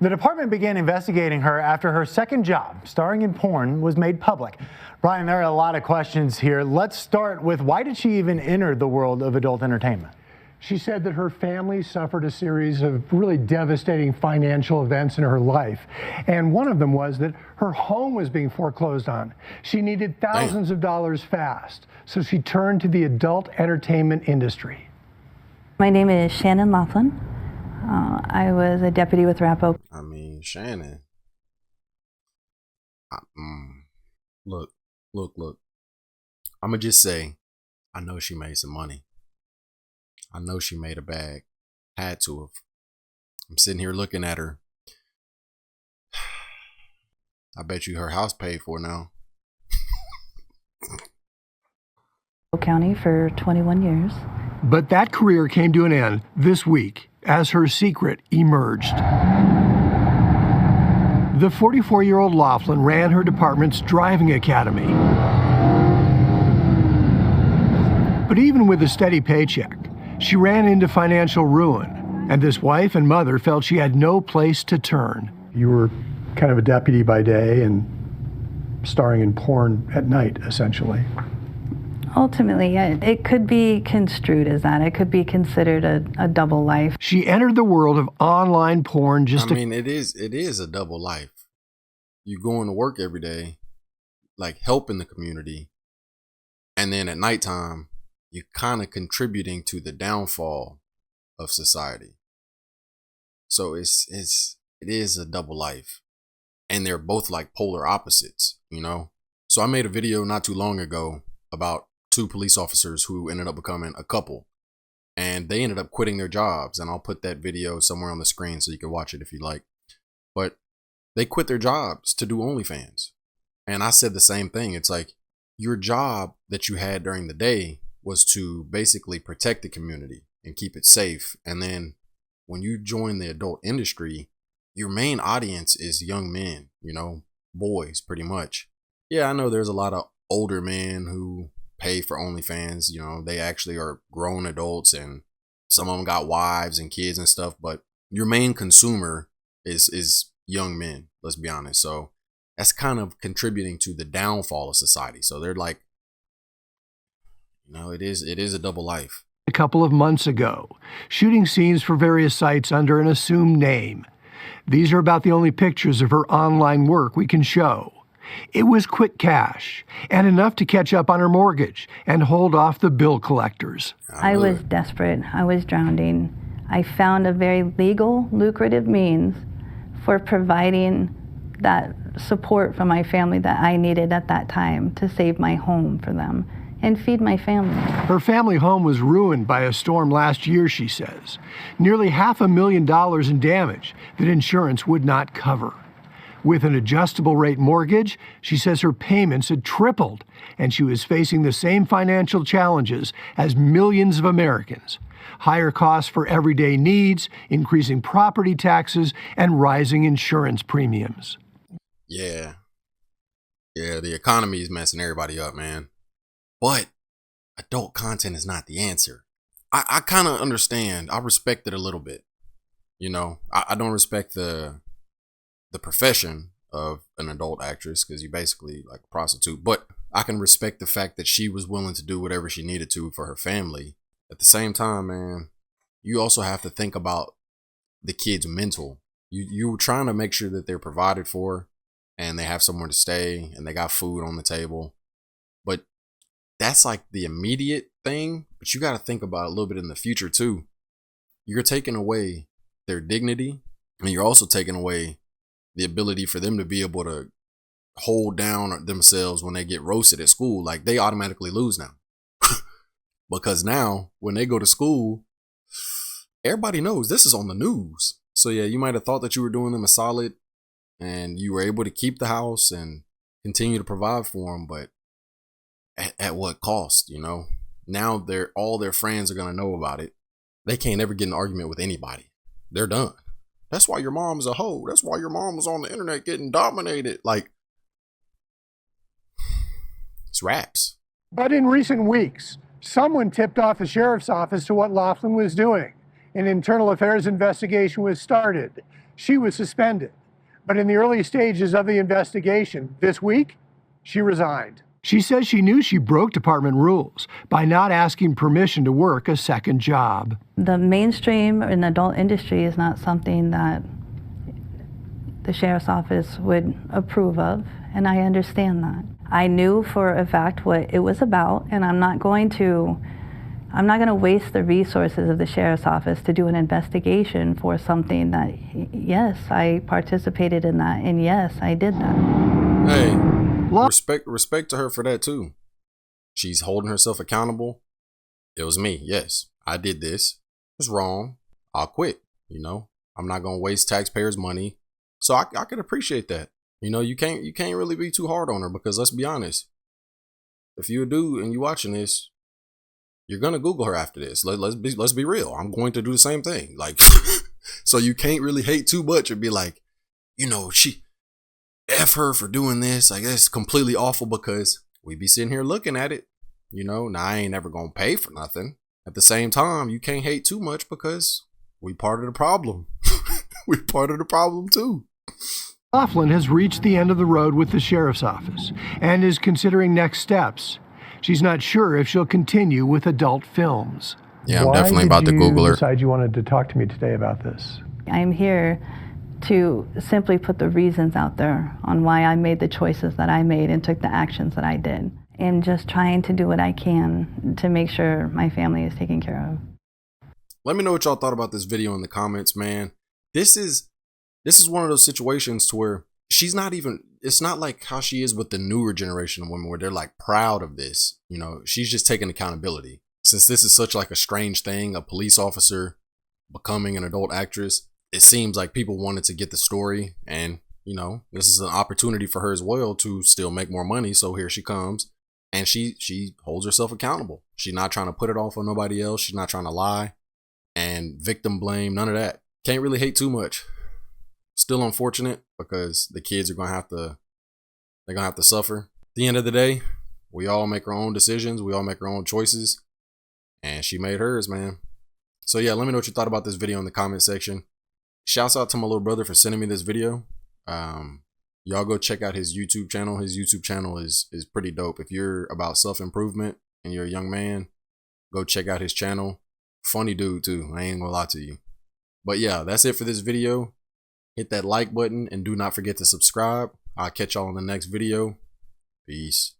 The department began investigating her after her second job, starring in porn, was made public. Brian, there are a lot of questions here. Let's start with, why did she even enter the world of adult entertainment? She said that her family suffered a series of really devastating financial events in her life. And one of them was that her home was being foreclosed on. She needed thousands of dollars fast. So she turned to the adult entertainment industry. My name is Shannon Laughlin. I was a deputy with Rapo. I mean, Shannon. Look. I'm going to just say, I know she made some money. I know she made a bag. Had to have. I'm sitting here looking at her. I bet you her house paid for now. County for 21 years. But that career came to an end this week as her secret emerged. The 44-year-old Laughlin ran her department's driving academy. But even with a steady paycheck, she ran into financial ruin, and this wife and mother felt she had no place to turn. You were kind of a deputy by day and starring in porn at night, essentially. Ultimately, it could be construed as that. It could be considered a double life. She entered the world of online porn it is a double life. You going to work every day, like helping the community, and then at nighttime, you're kind of contributing to the downfall of society. So it is a double life, and they're both like polar opposites, you know? So I made a video not too long ago about 2 police officers who ended up becoming a couple, and they ended up quitting their jobs. And I'll put that video somewhere on the screen so you can watch it if you like. But they quit their jobs to do OnlyFans. And I said the same thing. It's like, your job that you had during the day was to basically protect the community and keep it safe. And then when you join the adult industry, your main audience is young men, you know, boys pretty much. Yeah, I know there's a lot of older men who pay for OnlyFans. You know, they actually are grown adults, and some of them got wives and kids and stuff. But your main consumer is young men, let's be honest. So that's kind of contributing to the downfall of society. So they're like, you know, it is a double life. A couple of months ago, shooting scenes for various sites under an assumed name. These are about the only pictures of her online work we can show. It was quick cash and enough to catch up on her mortgage and hold off the bill collectors. I was desperate. I was drowning. I found a very legal, lucrative means for providing that support for my family that I needed at that time to save my home for them and feed my family. Her family home was ruined by a storm last year, she says. Nearly $500,000 in damage that insurance would not cover. With an adjustable rate mortgage, she says her payments had tripled, and she was facing the same financial challenges as millions of Americans. Higher costs for everyday needs, increasing property taxes, and rising insurance premiums. Yeah, the economy is messing everybody up, man. But adult content is not the answer. I kind of understand. I respect it a little bit. You know, I don't respect the profession of an adult actress, because you basically like a prostitute. But I can respect the fact that she was willing to do whatever she needed to for her family. At the same time, man, you also have to think about the kids' mental. You're trying to make sure that they're provided for and they have somewhere to stay and they got food on the table. But that's like the immediate thing. But you got to think about a little bit in the future too. You're taking away their dignity, and you're also taking away the ability for them to be able to hold down themselves when they get roasted at school. Like, they automatically lose now. Because now when they go to school, everybody knows this is on the news. So yeah, you might have thought that you were doing them a solid and you were able to keep the house and continue to provide for them, but at what cost? You know, now all their friends are going to know about it. They can't ever get in an argument with anybody. They're done. That's why your mom's a hoe. That's why your mom was on the internet getting dominated. Like, it's raps. But in recent weeks, someone tipped off the sheriff's office to what Laughlin was doing. An internal affairs investigation was started. she was suspended. But in the early stages of the investigation this week, she resigned. She says she knew she broke department rules by not asking permission to work a second job. The mainstream in the adult industry is not something that the sheriff's office would approve of, and I understand that. I knew for a fact what it was about, and I'm not going to waste the resources of the sheriff's office to do an investigation for something that, yes, I participated in that, and yes, I did that. Hey, respect to her for that too. She's holding herself accountable. It was me. Yes, I did this. It's wrong. I'll quit. You know, I'm not gonna waste taxpayers' money. So I can appreciate that. You know, you can't really be too hard on her, because let's be honest. If you're a dude and you watching this, you're gonna Google her after this. Let's be real. I'm going to do the same thing. Like, so you can't really hate too much and be like, you know, she F her for doing this. I guess completely awful, because we be sitting here looking at it. You know, now I ain't ever gonna pay for nothing. At the same time, you can't hate too much, because we part of the problem. We part of the problem too. Laughlin has reached the end of the road with the sheriff's office and is considering next steps. She's not sure if she'll continue with adult films. Yeah, I'm definitely about to Google her. Why did you decide you wanted to talk to me today about this? I'm here to simply put the reasons out there on why I made the choices that I made and took the actions that I did, and just trying to do what I can to make sure my family is taken care of. Let me know what y'all thought about this video in the comments, man. This is one of those situations to where she's not even, it's not like how she is with the newer generation of women where they're like proud of this. You know, she's just taking accountability. Since this is such like a strange thing, a police officer becoming an adult actress, it seems like people wanted to get the story, and you know, this is an opportunity for her as well to still make more money. So here she comes, and she holds herself accountable. She's not trying to put it off on nobody else. She's not trying to lie and victim blame, none of that. Can't really hate too much. Still unfortunate, because the kids are gonna have to suffer. At the end of the day, we all make our own decisions, we all make our own choices, and she made hers, man. So yeah, let me know what you thought about this video in the comment section. Shouts out to my little brother for sending me this video. Y'all go check out his YouTube channel. His YouTube channel is pretty dope. If you're about self-improvement and you're a young man, go check out his channel. Funny dude too, I ain't gonna lie to you. But yeah, that's it for this video. Hit that like button and do not forget to subscribe. I'll catch y'all in the next video. Peace.